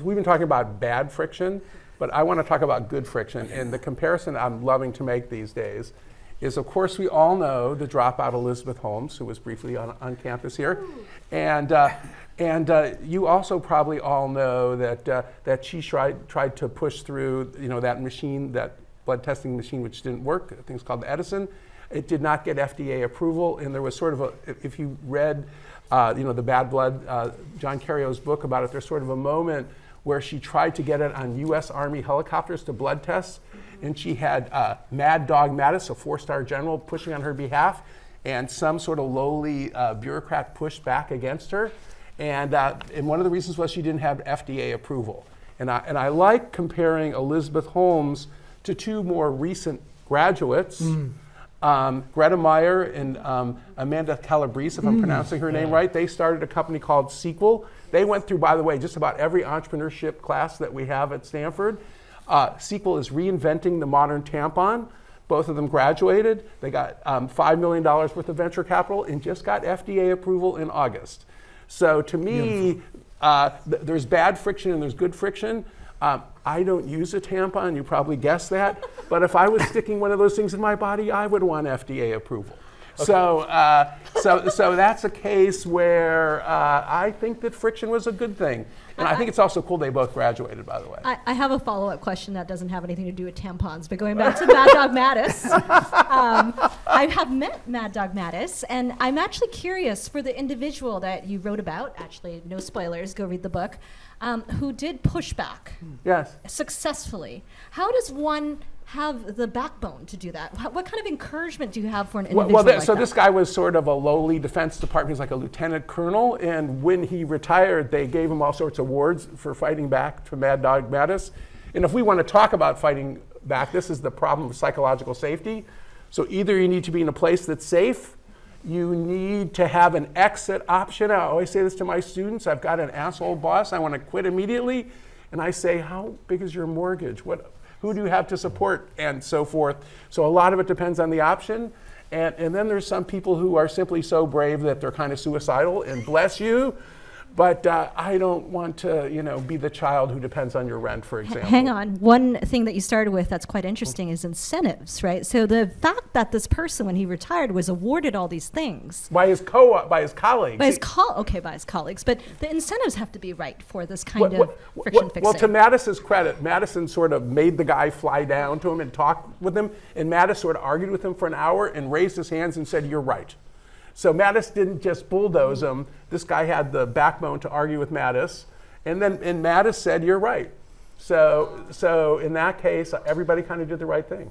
we've been talking about bad friction, but I want to talk about good friction. And the comparison I'm loving to make these days is, of course, we all know the dropout Elizabeth Holmes, who was briefly on campus here. And you also probably all know that she tried to push through, that machine, that blood testing machine, which didn't work. I think it's called the Edison. It did not get FDA approval, and there was sort of if you read, the Bad Blood, John Carrio's book about it, there's sort of a moment where she tried to get it on U.S. Army helicopters to blood tests, and she had Mad Dog Mattis, a 4-star general, pushing on her behalf, and some sort of lowly bureaucrat pushed back against her, and one of the reasons was she didn't have FDA approval. And I like comparing Elizabeth Holmes to two more recent graduates, Greta Meyer and Amanda Calabrese, if I'm pronouncing her name right. They started a company called Sequel. They went through, by the way, just about every entrepreneurship class that we have at Stanford. Sequel is reinventing the modern tampon. Both of them graduated. They got $5 million worth of venture capital and just got FDA approval in August. So to me, there's bad friction and there's good friction. I don't use a tampon, you probably guessed that, but if I was sticking one of those things in my body, I would want FDA approval. Okay. So that's a case where I think that friction was a good thing. And I think it's also cool they both graduated, by the way. I have a follow-up question that doesn't have anything to do with tampons, but going back to Mad Dog Mattis, I have met Mad Dog Mattis, and I'm actually curious for the individual that you wrote about, actually, no spoilers, go read the book, who did push back successfully. How does one have the backbone to do that? What kind of encouragement do you have for an individual like so that? This guy was sort of a lowly Defense Department, he's like a lieutenant colonel, and when he retired, they gave him all sorts of awards for fighting back to Mad Dog Mattis. And if we want to talk about fighting back, this is the problem of psychological safety. So either you need to be in a place that's safe, you need to have an exit option. I always say this to my students, I've got an asshole boss, I want to quit immediately, and I say, how big is your mortgage? Who do you have to support, and so forth. So a lot of it depends on the option. And then there's some people who are simply so brave that they're kind of suicidal, and bless you. But I don't want to, be the child who depends on your rent, for example. Hang on. One thing that you started with that's quite interesting is incentives, right? So the fact that this person, when he retired, was awarded all these things by his colleagues. By his colleagues. But the incentives have to be right for this kind of friction fixing. Well, to Mattis's credit, Madison sort of made the guy fly down to him and talk with him, and Mattis sort of argued with him for an hour and raised his hands and said, "You're right." So Mattis didn't just bulldoze him. This guy had the backbone to argue with Mattis. And Mattis said, "You're right." So in that case, everybody kind of did the right thing.